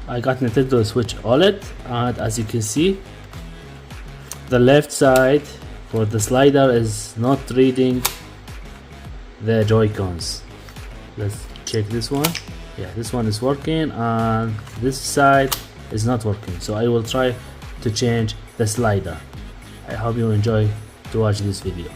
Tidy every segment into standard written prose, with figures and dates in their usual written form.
I got Nintendo Switch OLED, and as you can see, the left side for the slider is not reading the Joy-Cons. Let's check this one. Yeah, this one is working and this side is not working, so I will try to change the slider. I hope you enjoy to watch this video.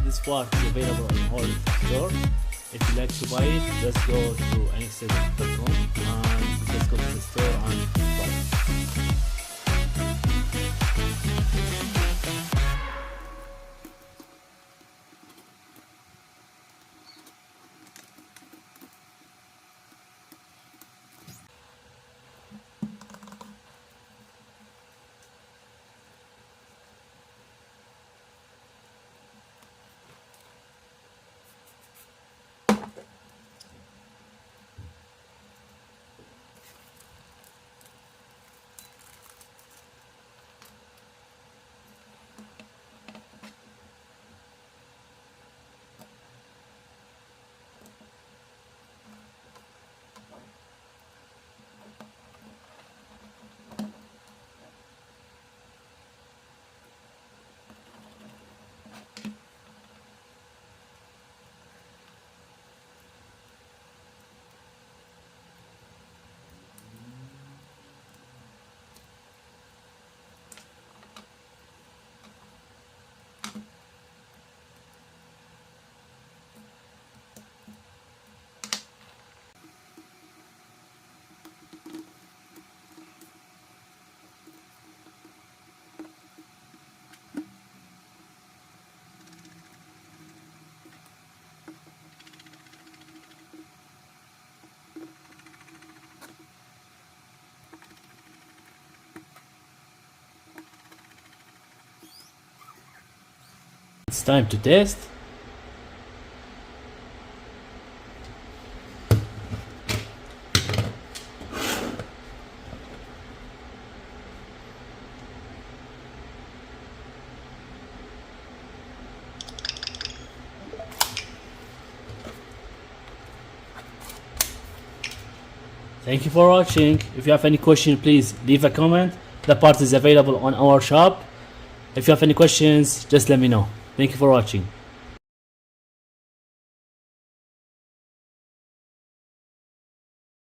This part is available on all store. If you like to buy it, let's go to Aynax.com and let's go to the store and buy it. It's time to test. Thank you for watching. If you have any question, please leave a comment. The part is available on our shop. If you have any questions, just let me know. Thank you for watching.